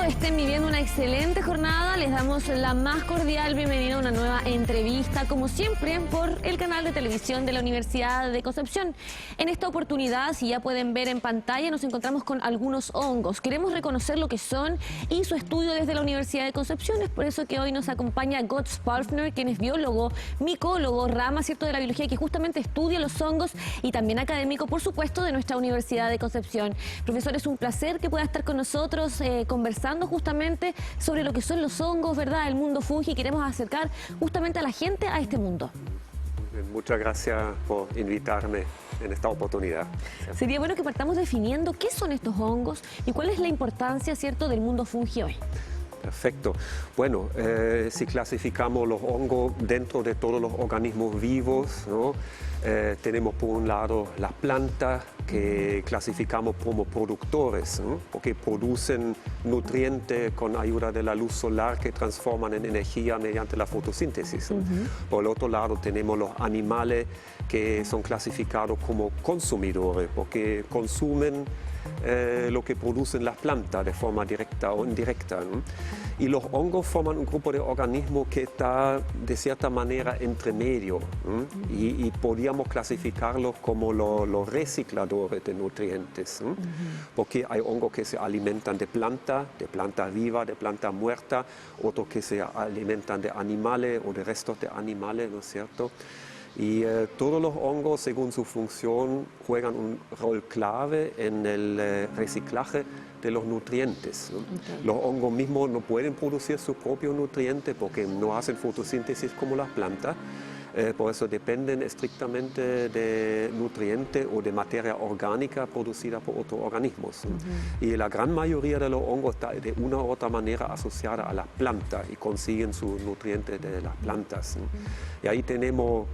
estén viviendo una excelente jornada. Les damos la más cordial bienvenida a una nueva entrevista, como siempre, por el canal de televisión de la Universidad de Concepción. En esta oportunidad, si ya pueden ver en pantalla, nos encontramos con algunos hongos. Queremos reconocer lo que son y su estudio desde la Universidad de Concepción. Es por eso que hoy nos acompaña Götz Pfaffner, quien es biólogo, micólogo, rama, ¿cierto?, de la biología, que justamente estudia los hongos, y también académico, por supuesto, de nuestra Universidad de Concepción. Profesor, es un placer que pueda estar con nosotros conversando justamente sobre lo que son los hongos, ¿verdad?, el mundo fungi. Queremos acercar justamente a la gente a este mundo. Muchas gracias por invitarme en esta oportunidad. Sería bueno que partamos definiendo qué son estos hongos y cuál es la importancia, ¿cierto?, del mundo fungi hoy. Perfecto. Bueno, si clasificamos los hongos dentro de todos los organismos vivos, ¿no? Tenemos por un lado las plantas, que clasificamos como productores, ¿no?, porque producen nutrientes con ayuda de la luz solar que transforman en energía mediante la fotosíntesis, ¿no? Por el otro lado tenemos los animales, que son clasificados como consumidores, porque consumen lo que producen las plantas de forma directa o indirecta, ¿no? Y los hongos forman un grupo de organismos que está de cierta manera entre medio, ¿no? Y podríamos clasificarlos como los recicladores de nutrientes, ¿no? Porque hay hongos que se alimentan de plantas vivas, de plantas muertas, otros que se alimentan de animales o de restos de animales, ¿no es cierto? Y todos los hongos, según su función, juegan un rol clave en el reciclaje de los nutrientes, ¿no? Los hongos mismos no pueden producir sus propios nutrientes porque no hacen fotosíntesis como las plantas. Por eso dependen estrictamente de nutrientes o de materia orgánica producida por otros organismos. Y la gran mayoría de los hongos está de una u otra manera asociada a las plantas y consiguen sus nutrientes de las plantas, ¿no? Y ahí tenemos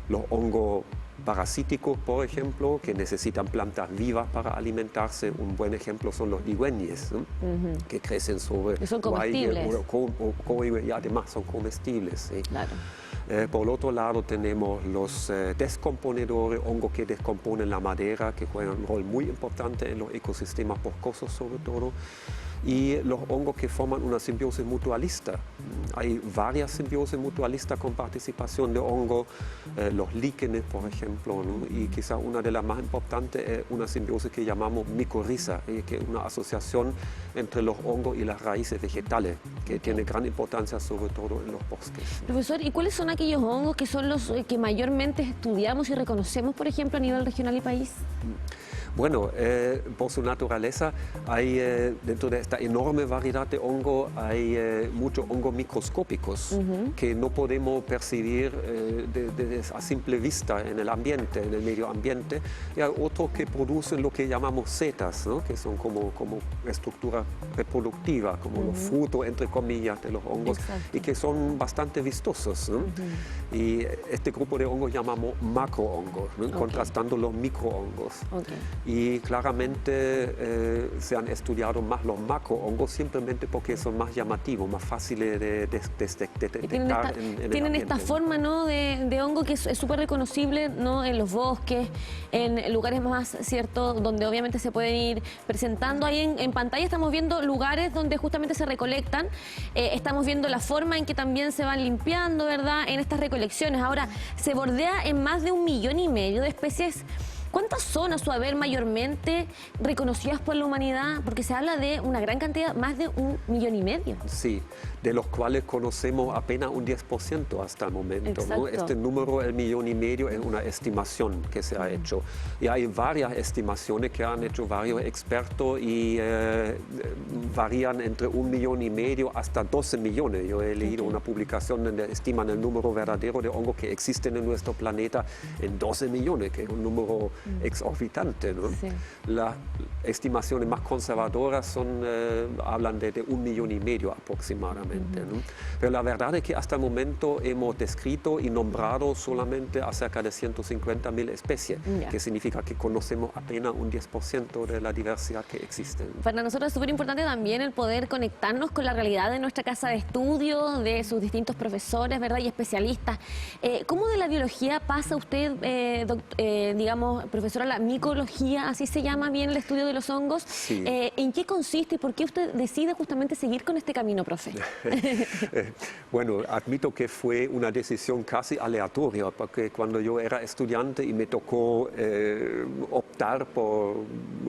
los hongos parasíticos, por ejemplo, que necesitan plantas vivas para alimentarse. Un buen ejemplo son los ligüeñes, ¿no? Que crecen sobre... Que son comestibles. Y además son comestibles, ¿sí? Claro. Por el otro lado tenemos los descomponedores, hongos que descomponen la madera, que juegan un rol muy importante en los ecosistemas boscosos sobre todo. Y los hongos que forman una simbiosis mutualista. Hay varias simbiosis mutualistas con participación de hongos, los líquenes, por ejemplo, ¿no? Y quizá una de las más importantes es una simbiosis que llamamos micorriza, que es una asociación entre los hongos y las raíces vegetales, que tiene gran importancia sobre todo en los bosques. Profesor, ¿y cuáles son aquellos hongos que son los que mayormente estudiamos y reconocemos, por ejemplo, a nivel regional y país? Bueno, por su naturaleza, hay dentro de esta enorme variedad de hongos, hay muchos hongos microscópicos que no podemos percibir a simple vista en el ambiente, en el medio ambiente. Y hay otros que producen lo que llamamos setas, ¿no?, que son como estructura reproductiva, como los frutos, entre comillas, de los hongos. Exacto. Y que son bastante vistosos, ¿no? Y este grupo de hongos llamamos macrohongos, ¿no?, contrastando los microhongos. Y claramente se han estudiado más los macrohongos simplemente porque son más llamativos, más fáciles de detectar tienen esta forma, ¿no?, de hongo que es súper reconocible, ¿no?, en los bosques, en lugares más, ¿cierto?, donde obviamente se pueden ir presentando. Ahí en pantalla estamos viendo lugares donde justamente se recolectan. Estamos viendo la forma en que también se van limpiando, ¿verdad?, en estas recolecciones. Ahora, se bordea en más de 1,5 millones de especies. ¿Cuántas son a su haber mayormente reconocidas por la humanidad? Porque se habla de una gran cantidad, más de 1,5 millones. Sí, de los cuales conocemos apenas un 10% hasta el momento, ¿no? Este número, 1,5 millones, es una estimación que se ha hecho. Y hay varias estimaciones que han hecho varios expertos y varían entre 1,5 millones hasta 12 millones. Yo he leído una publicación donde estiman el número verdadero de hongos que existen en nuestro planeta en 12 millones, que es un número exorbitante, ¿no? Sí. Las estimaciones más conservadoras hablan de 1,5 millones aproximadamente, ¿no? Pero la verdad es que hasta el momento hemos descrito y nombrado solamente acerca de 150.000 especies, que significa que conocemos apenas un 10% de la diversidad que existe. Para nosotros es súper importante también el poder conectarnos con la realidad de nuestra casa de estudio, de sus distintos profesores, ¿verdad?, y especialistas. ¿Cómo de la biología pasa usted, digamos, profesora, la micología, así se llama bien el estudio de los hongos. Sí. ¿En qué consiste y por qué usted decide justamente seguir con este camino, profe? Bueno, admito que fue una decisión casi aleatoria, porque cuando yo era estudiante y me tocó optar por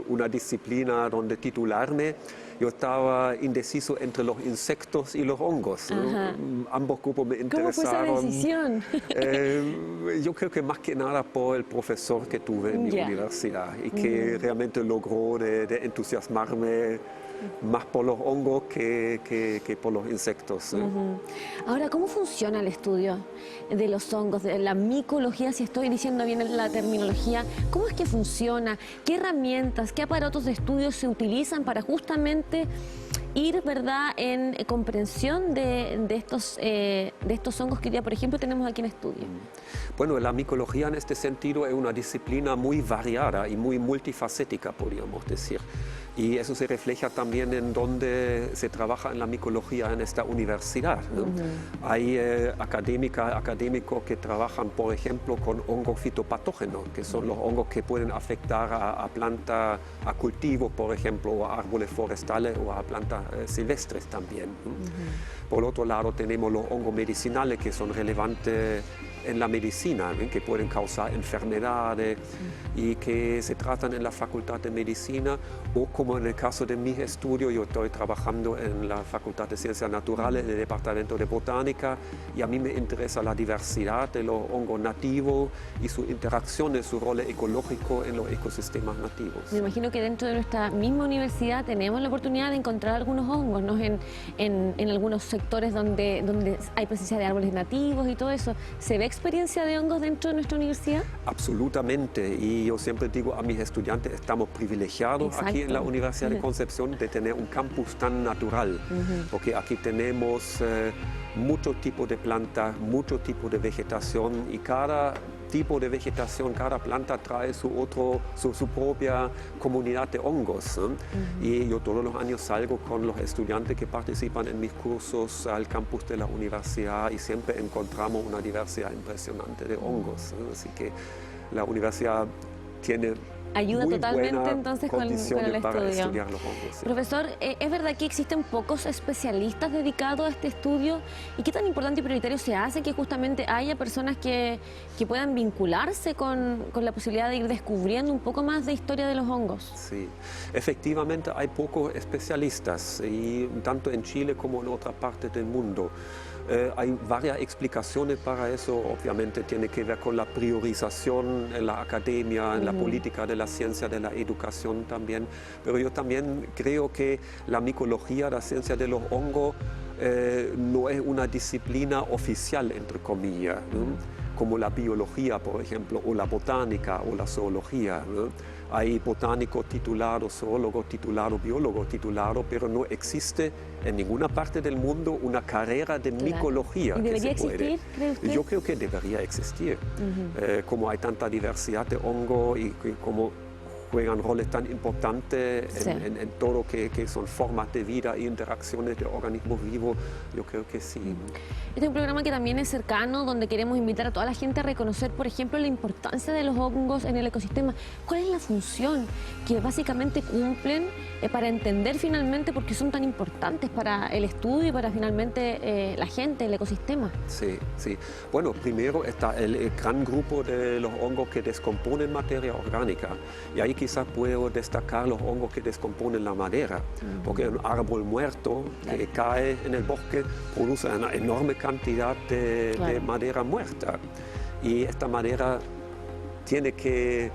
una disciplina donde titularme, yo estaba indeciso entre los insectos y los hongos, ¿no? Ambos grupos me interesaron. ¿Cómo fue esa decisión? Yo creo que más que nada por el profesor que tuve en mi universidad y que realmente logró de entusiasmarme más por los hongos que por los insectos. Ahora, ¿cómo funciona el estudio de los hongos, de la micología, si estoy diciendo bien la terminología? ¿Cómo es que funciona? ¿Qué herramientas, qué aparatos de estudio se utilizan para justamente ir, ¿verdad?, en comprensión de estos hongos que ya, por ejemplo, tenemos aquí en estudio? Bueno, la micología en este sentido es una disciplina muy variada y muy multifacética, podríamos decir. Y eso se refleja también en donde se trabaja en la micología en esta universidad, ¿no? Hay académicos que trabajan, por ejemplo, con hongos fitopatógenos, que son los hongos que pueden afectar a plantas, a cultivos, por ejemplo, o a árboles forestales o a plantas silvestres también, ¿no? Por otro lado, tenemos los hongos medicinales que son relevantes en la medicina, ¿ven? Que pueden causar enfermedades y que se tratan en la Facultad de Medicina, o como en el caso de mi estudio, yo estoy trabajando en la Facultad de Ciencias Naturales, en el Departamento de Botánica, y a mí me interesa la diversidad de los hongos nativos y su interacción, su rol ecológico en los ecosistemas nativos. Me imagino que dentro de nuestra misma universidad tenemos la oportunidad de encontrar algunos hongos, ¿no? En algunos sectores donde hay presencia de árboles nativos y todo eso. ¿Se ve experiencia de hongos dentro de nuestra universidad? Absolutamente, y yo siempre digo a mis estudiantes, estamos privilegiados aquí en la Universidad de Concepción de tener un campus tan natural, porque aquí tenemos muchos tipos de plantas, muchos tipos de vegetación, y cada tipo de vegetación, cada planta trae su propia comunidad de hongos, ¿no? Y yo todos los años salgo con los estudiantes que participan en mis cursos al campus de la universidad y siempre encontramos una diversidad impresionante de hongos, ¿no? Así que la universidad tiene ayuda muy totalmente entonces con el estudio. Para estudiar los hongos, sí. Profesor, ¿es verdad que existen pocos especialistas dedicados a este estudio? ¿Y qué tan importante y prioritario se hace que justamente haya personas que puedan vincularse con la posibilidad de ir descubriendo un poco más de historia de los hongos? Sí, efectivamente hay pocos especialistas, y tanto en Chile como en otras partes del mundo. Hay varias explicaciones para eso, obviamente tiene que ver con la priorización en la academia, en la política de la ciencia, de la educación también, pero yo también creo que la micología, la ciencia de los hongos, no es una disciplina oficial, entre comillas, ¿no? Como la biología, por ejemplo, o la botánica o la zoología, ¿no? Hay botánicos titulados, zoólogos titulados, biólogos titulados, pero no existe en ninguna parte del mundo una carrera de micología. ¿Y debería existir, cree usted? Yo creo que debería existir. Como hay tanta diversidad de hongos y como juegan roles tan importantes en todo que son formas de vida e interacciones de organismos vivos, yo creo que sí. Este es un programa que también es cercano, donde queremos invitar a toda la gente a reconocer, por ejemplo, la importancia de los hongos en el ecosistema. ¿Cuál es la función que básicamente cumplen para entender finalmente por qué son tan importantes para el estudio y para finalmente la gente, el ecosistema? Sí, sí. Bueno, primero está el gran grupo de los hongos que descomponen materia orgánica. Y ahí quizás puedo destacar los hongos que descomponen la madera, porque un árbol muerto que cae en el bosque produce una enorme cantidad de madera muerta, y esta madera tiene que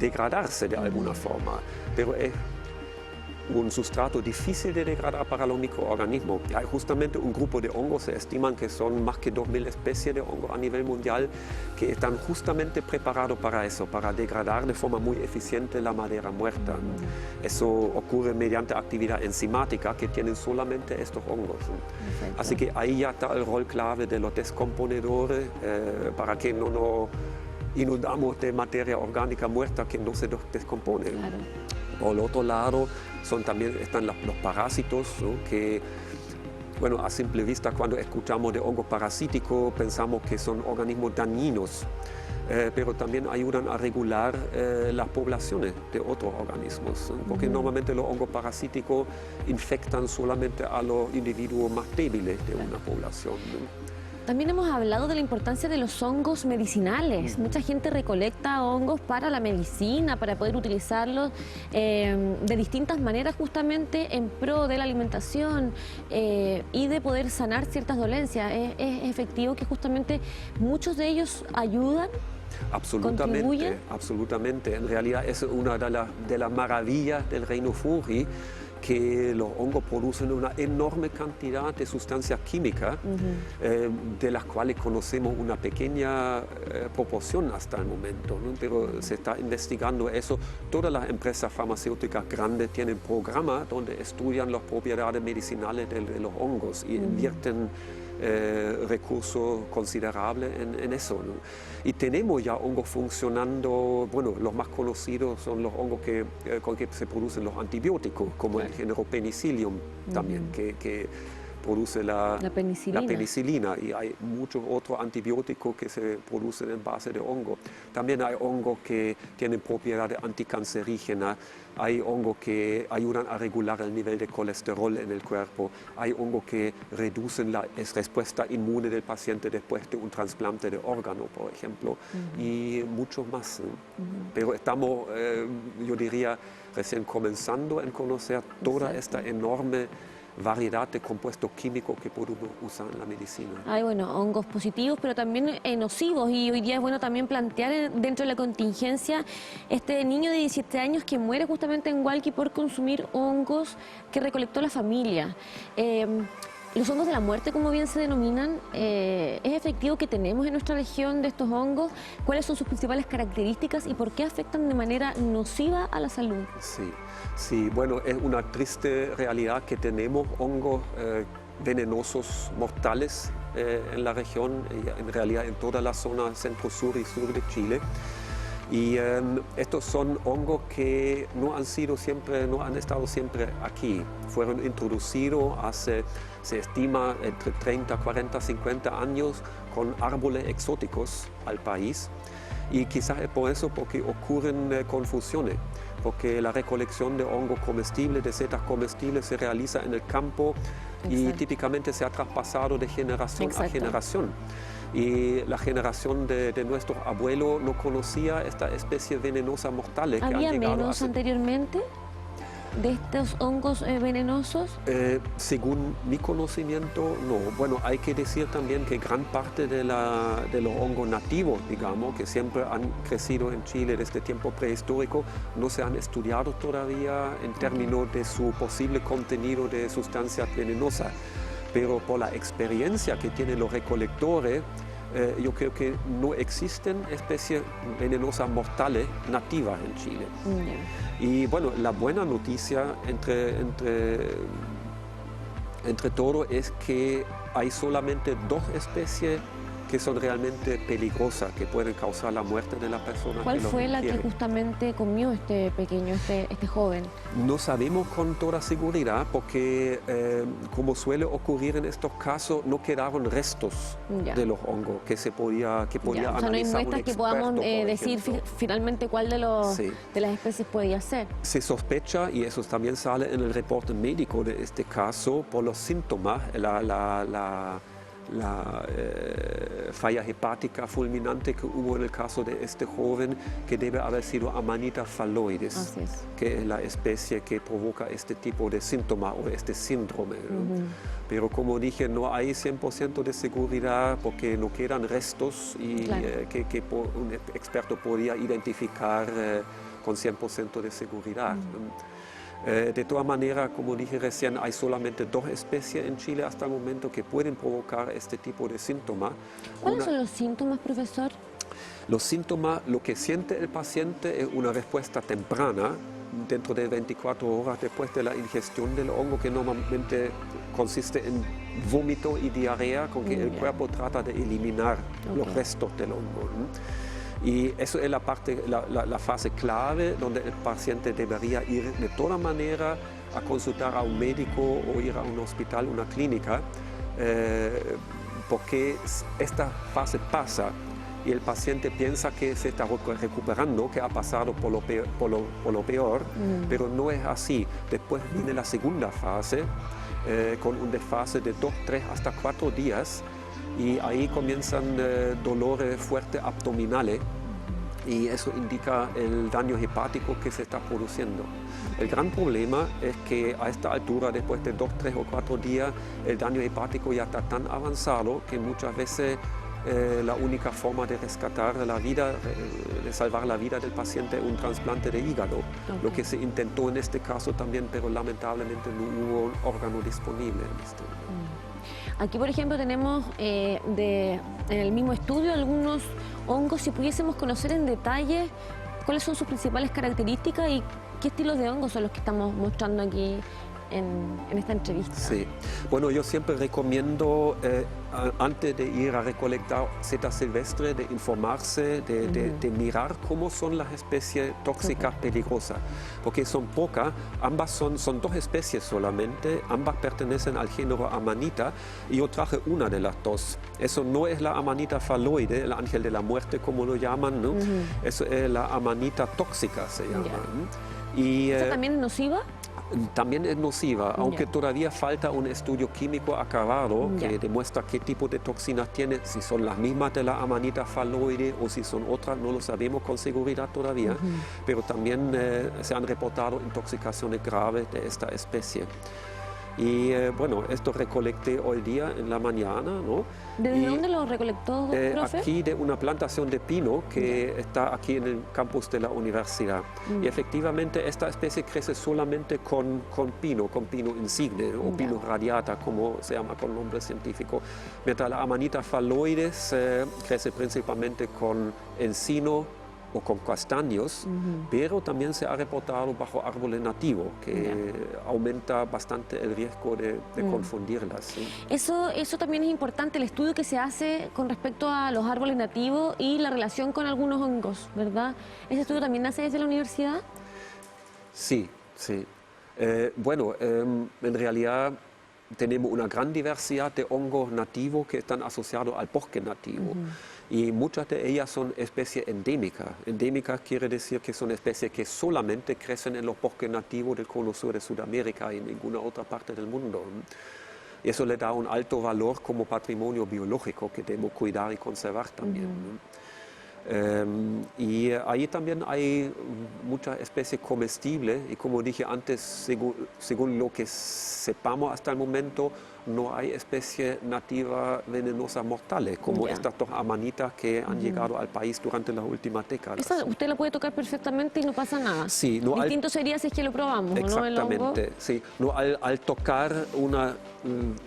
degradarse de alguna forma, pero es un sustrato difícil de degradar para los microorganismos. Hay justamente un grupo de hongos, se estiman que son más que 2000 especies de hongos a nivel mundial, que están justamente preparados para eso, para degradar de forma muy eficiente la madera muerta. Eso ocurre mediante actividad enzimática que tienen solamente estos hongos. Perfecto. Así que ahí ya está el rol clave de los descomponedores para que no nos inundamos de materia orgánica muerta que no se descompone. Por el otro lado, también están los parásitos, ¿no? que Bueno, a simple vista, cuando escuchamos de hongos parasíticos, pensamos que son organismos dañinos, pero también ayudan a regular las poblaciones de otros organismos, porque normalmente los hongos parasíticos infectan solamente a los individuos más débiles de una población, ¿no? También hemos hablado de la importancia de los hongos medicinales. Mucha gente recolecta hongos para la medicina, para poder utilizarlos de distintas maneras justamente en pro de la alimentación y de poder sanar ciertas dolencias. Es efectivo que justamente muchos de ellos ayudan. Absolutamente, absolutamente. En realidad es una de las maravillas del reino fungi, que los hongos producen una enorme cantidad de sustancias químicas, de las cuales conocemos una pequeña proporción hasta el momento, ¿no? Pero se está investigando eso. Todas las empresas farmacéuticas grandes tienen programas donde estudian las propiedades medicinales de los hongos y invierten recursos considerables en eso, ¿no? Y tenemos ya hongos funcionando. Bueno, los más conocidos son los hongos con que se producen los antibióticos, como el género Penicillium también, que produce la penicilina, y hay muchos otros antibióticos que se producen en base de hongo. También hay hongos que tienen propiedades anticancerígenas, hay hongos que ayudan a regular el nivel de colesterol en el cuerpo, hay hongos que reducen la respuesta inmune del paciente después de un trasplante de órgano, por ejemplo, y muchos más, ¿no? Pero estamos, yo diría, recién comenzando a conocer toda esta enorme variedad de compuestos químicos que podemos usar en la medicina. Hay, bueno, hongos positivos, pero también nocivos, y hoy día es bueno también plantear dentro de la contingencia este niño de 17 años que muere justamente en Hualqui por consumir hongos que recolectó la familia. Los hongos de la muerte, como bien se denominan, ¿es efectivo que tenemos en nuestra región de estos hongos? ¿Cuáles son sus principales características y por qué afectan de manera nociva a la salud? Sí, bueno, es una triste realidad que tenemos hongos venenosos mortales en la región, en realidad en toda la zona centro-sur y sur de Chile. Y estos son hongos que no han estado siempre aquí. Fueron introducidos hace, se estima, entre 30, 40, 50 años con árboles exóticos al país. Y quizás es por eso porque ocurren confusiones, porque la recolección de hongos comestibles, de setas comestibles, se realiza en el campo. Exacto. Y típicamente se ha traspasado de generación a generación. Y la generación de nuestros abuelos no conocía esta especie venenosa mortales. ¿Había menos anteriormente de estos hongos venenosos? Según mi conocimiento, no. Bueno, hay que decir también que gran parte de los hongos nativos, digamos, que siempre han crecido en Chile desde tiempo prehistórico, no se han estudiado todavía en términos de su posible contenido de sustancias venenosas. Pero por la experiencia que tienen los recolectores, yo creo que no existen especies venenosas mortales nativas en Chile. Y bueno, la buena noticia entre todo es que hay solamente 2 especies que son realmente peligrosas, que pueden causar la muerte de la persona. ¿Cuál fue la que justamente comió este pequeño, este joven? No sabemos con toda seguridad porque, como suele ocurrir en estos casos, no quedaron restos de los hongos que podía analizar. O sea, no hay muestras que podamos decir finalmente cuál de las especies podía ser. Se sospecha, y eso también sale en el reporte médico de este caso, por los síntomas, la falla hepática fulminante que hubo en el caso de este joven, que debe haber sido Amanita phalloides, que es la especie que provoca este tipo de síntoma o este síndrome, ¿no? Pero como dije, no hay 100% de seguridad porque no quedan restos y que un experto podía identificar con 100% de seguridad. De todas maneras, como dije recién, hay solamente 2 especies en Chile hasta el momento que pueden provocar este tipo de síntomas. ¿Cuáles son los síntomas, profesor? Los síntomas, lo que siente el paciente es una respuesta temprana, dentro de 24 horas después de la ingestión del hongo, que normalmente consiste en vómito y diarrea, con que el cuerpo trata de eliminar los restos del hongo, ¿no? Y eso es la fase clave donde el paciente debería ir de toda manera a consultar a un médico o ir a un hospital, una clínica, porque esta fase pasa y el paciente piensa que se está recuperando, que ha pasado por lo peor, pero no es así. Después viene la segunda fase, con un desfase de 2, 3 hasta 4 días, y ahí comienzan dolores fuertes abdominales, y eso indica el daño hepático que se está produciendo. El gran problema es que a esta altura, después de 2, 3 o 4 días, el daño hepático ya está tan avanzado que muchas veces la única forma de rescatar la vida, de salvar la vida del paciente es un trasplante de hígado. Lo que se intentó en este caso también, pero lamentablemente no hubo un órgano disponible en este momento. Aquí, por ejemplo, tenemos en el mismo estudio algunos hongos. Si pudiésemos conocer en detalle cuáles son sus principales características y qué estilos de hongos son los que estamos mostrando aquí en esta entrevista. Sí, bueno, yo siempre recomiendo antes de ir a recolectar seta silvestre, de informarse, de mirar cómo son las especies tóxicas peligrosas, porque son pocas, ambas son 2 especies solamente, ambas pertenecen al género Amanita, y yo traje una de las 2. Eso no es la Amanita phalloide, el ángel de la muerte como lo llaman, ¿no? Eso es la Amanita tóxica, se llama. Y, ¿esa también es nociva? También es nociva, aunque todavía falta un estudio químico acabado que demuestra qué tipo de toxinas tiene, si son las mismas de la Amanita phalloide o si son otras, no lo sabemos con seguridad todavía, pero también se han reportado intoxicaciones graves de esta especie. Y bueno, esto recolecté hoy día en la mañana, ¿no? ¿Desde dónde lo recolectó, profe? Aquí de una plantación de pino que está aquí en el campus de la universidad. Y efectivamente esta especie crece solamente con pino insigne, ¿no? O pino radiata, como se llama con nombre científico. Mientras la Amanita phalloides crece principalmente con encino o con castaños, pero también se ha reportado bajo árboles nativos, que aumenta bastante el riesgo de confundirlas. ¿Sí? Eso también es importante, el estudio que se hace con respecto a los árboles nativos y la relación con algunos hongos, ¿verdad? ¿Ese estudio también nace desde la universidad? Sí, sí. Bueno, en realidad tenemos una gran diversidad de hongos nativos que están asociados al bosque nativo. Y muchas de ellas son especies endémicas. Endémicas quiere decir que son especies que solamente crecen en los bosques nativos del cono sur de Sudamérica y en ninguna otra parte del mundo. Y eso le da un alto valor como patrimonio biológico que debemos cuidar y conservar también. Y ahí también hay muchas especies comestibles y como dije antes, según lo que sepamos hasta el momento, no hay especies nativas venenosas mortales como estas 2 amanitas que han llegado al país durante las últimas décadas. Esa usted la puede tocar perfectamente y no pasa nada. Sí, Distinto sería si es que lo probamos, exactamente, ¿no? Sí. No, al tocar una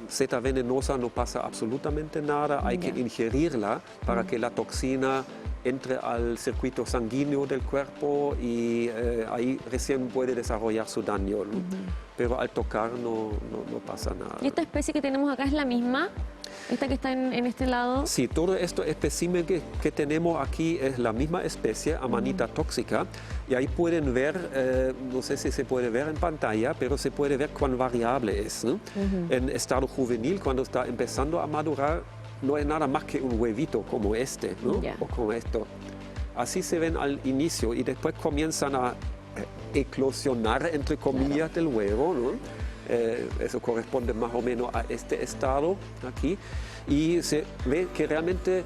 seta venenosa no pasa absolutamente nada, hay que ingerirla para que la toxina entre al circuito sanguíneo del cuerpo y ahí recién puede desarrollar su daño, ¿no? Pero al tocar no pasa nada. ¿Y esta especie que tenemos acá es la misma? ¿Esta que está en este lado? Sí, todo esto espécimen que tenemos aquí es la misma especie, Amanita tóxica, y ahí pueden ver, no sé si se puede ver en pantalla, pero se puede ver cuán variable es, ¿no? En estado juvenil, cuando está empezando a madurar, no es nada más que un huevito como este, ¿no? O como esto. Así se ven al inicio y después comienzan a eclosionar, entre comillas, del huevo, ¿no? Eso corresponde más o menos a este estado aquí. Y se ve que realmente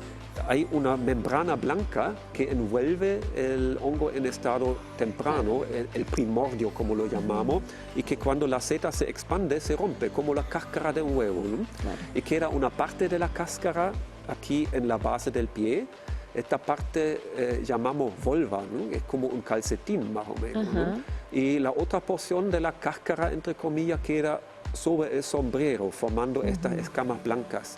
hay una membrana blanca que envuelve el hongo en estado temprano, el primordio como lo llamamos, y que cuando la seta se expande se rompe como la cáscara de un huevo, ¿no? Y queda una parte de la cáscara aquí en la base del pie. Esta parte llamamos volva, ¿no? Es como un calcetín más o menos, ¿no? Y la otra porción de la cáscara, entre comillas, queda sobre el sombrero formando estas escamas blancas.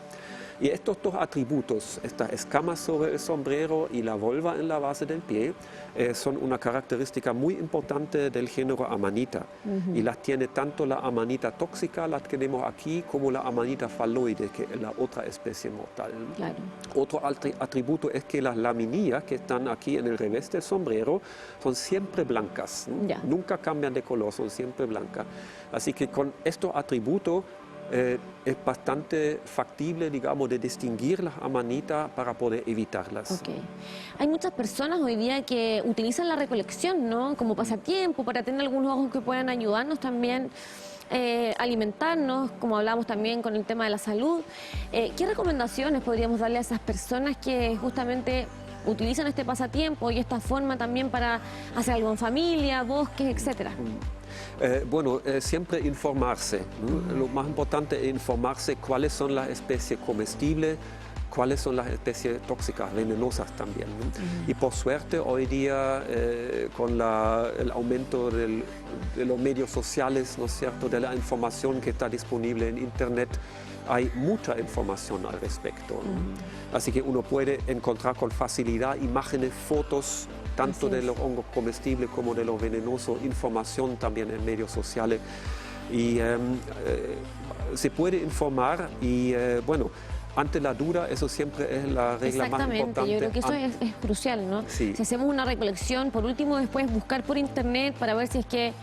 Y estos dos atributos, estas escamas sobre el sombrero y la volva en la base del pie, son una característica muy importante del género Amanita. Y las tiene tanto la Amanita tóxica, la tenemos aquí, como la Amanita phalloide, que es la otra especie mortal. Claro. Otro atributo es que las laminillas que están aquí en el revés del sombrero son siempre blancas, Ya. nunca cambian de color, son siempre blancas. Así que con estos atributos es bastante factible, digamos, de distinguir las amanitas para poder evitarlas. Ok. Hay muchas personas hoy día que utilizan la recolección, ¿no? Como pasatiempo, para tener algunos ojos que puedan ayudarnos también, alimentarnos, como hablamos también con el tema de la salud. ¿Qué recomendaciones podríamos darle a esas personas que justamente utilizan este pasatiempo y esta forma también para hacer algo en familia, bosques, etcétera? Bueno, siempre informarse, ¿no? Lo más importante es informarse cuáles son las especies comestibles, cuáles son las especies tóxicas, venenosas también, ¿no? Y por suerte hoy día con el aumento de los medios sociales, ¿no es cierto?, de la información que está disponible en Internet, hay mucha información al respecto, ¿no? Así que uno puede encontrar con facilidad imágenes, fotos, tanto de los hongos comestibles como de los venenosos, información también en medios sociales. Y se puede informar y, bueno, ante la duda, eso siempre es la regla más importante. Exactamente, yo creo que eso es crucial, ¿no? Sí. Si hacemos una recolección, por último, después buscar por internet para ver si es que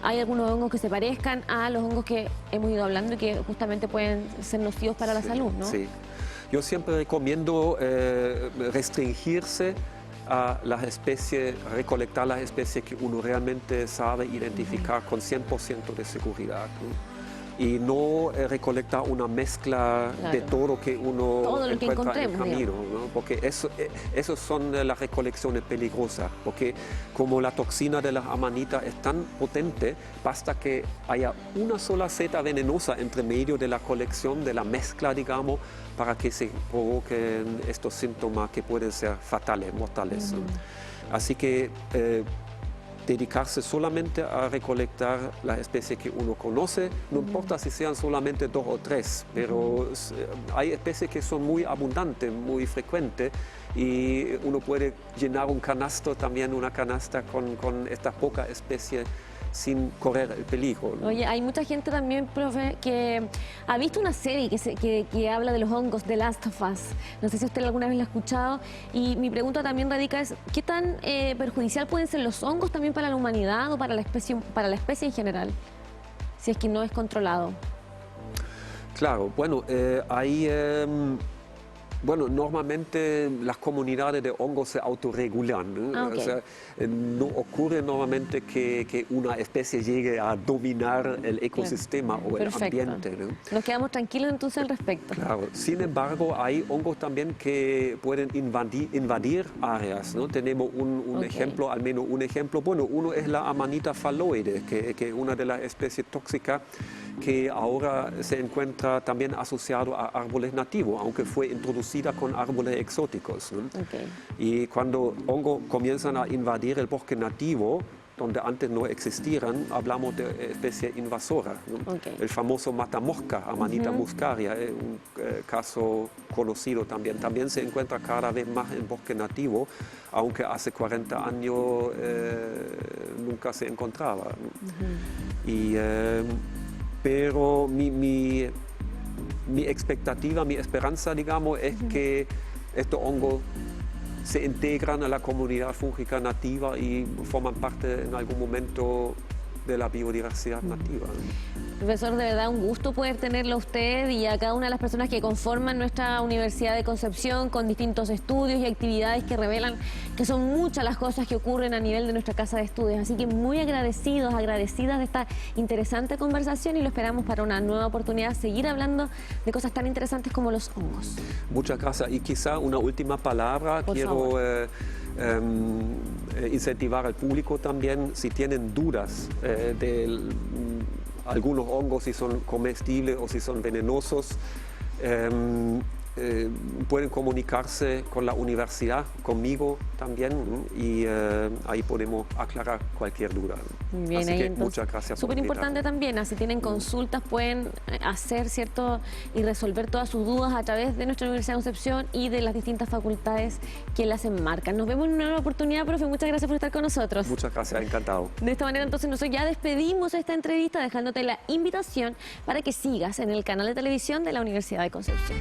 hay algunos hongos que se parezcan a los hongos que hemos ido hablando y que justamente pueden ser nocivos para la salud, ¿no? Sí. Yo siempre recomiendo restringirse a las especies, recolectar las especies que uno realmente sabe identificar con 100% de seguridad, ¿no? Y no recolectar una mezcla de todo que uno encuentra en el camino, ¿no? Porque eso son las recolecciones peligrosas, porque como la toxina de las amanitas es tan potente, basta que haya una sola seta venenosa entre medio de la colección, de la mezcla, digamos, para que se provoquen estos síntomas que pueden ser fatales, mortales, ¿no? Así que dedicarse solamente a recolectar las especies que uno conoce, no importa si sean solamente 2 o 3, pero hay especies que son muy abundantes, muy frecuentes, y uno puede llenar un canasto, también una canasta con estas pocas especies sin correr el peligro, ¿no? Oye, hay mucha gente también, profe, que ha visto una serie que habla de los hongos, The Last of Us. No sé si usted alguna vez la ha escuchado. Y mi pregunta también radica es, ¿qué tan perjudicial pueden ser los hongos también para la humanidad o para la especie en general? Si es que no es controlado. Claro, bueno, bueno, normalmente las comunidades de hongos se autorregulan, ¿no? Okay. O sea, no ocurre normalmente que una especie llegue a dominar el ecosistema o el ambiente, ¿no? Nos quedamos tranquilos entonces al respecto. Claro. Sin embargo, hay hongos también que pueden invadir áreas, ¿no? Tenemos un ejemplo, al menos un ejemplo. Bueno, uno es la Amanita phalloide, que es una de las especies tóxicas que ahora se encuentra también asociado a árboles nativos, aunque fue introducida con árboles exóticos, ¿no? Y cuando hongos comienzan a invadir el bosque nativo, donde antes no existieran, hablamos de especie invasora, ¿no? El famoso matamosca, Amanita muscaria, es un caso conocido también. También se encuentra cada vez más en bosque nativo, aunque hace 40 años nunca se encontraba, ¿no? Pero mi expectativa, mi esperanza, digamos, es que estos hongos se integran a la comunidad fúngica nativa y forman parte en algún momento de la biodiversidad nativa, ¿no? Profesor, de verdad un gusto poder tenerlo a usted y a cada una de las personas que conforman nuestra Universidad de Concepción con distintos estudios y actividades que revelan que son muchas las cosas que ocurren a nivel de nuestra casa de estudios. Así que muy agradecidas de esta interesante conversación y lo esperamos para una nueva oportunidad, seguir hablando de cosas tan interesantes como los hongos. Muchas gracias. Y quizá una última palabra. Quiero incentivar al público también, si tienen dudas de algunos hongos, si son comestibles o si son venenosos, pueden comunicarse con la universidad, conmigo también, y ahí podemos aclarar cualquier duda. Muy bien, así ahí que entonces, muchas gracias. súper importante también, si tienen consultas pueden hacer, ¿cierto?, y resolver todas sus dudas a través de nuestra Universidad de Concepción y de las distintas facultades que las enmarcan. Nos vemos en una nueva oportunidad, profe, muchas gracias por estar con nosotros. Muchas gracias, encantado. De esta manera entonces nosotros ya despedimos esta entrevista dejándote la invitación para que sigas en el canal de televisión de la Universidad de Concepción.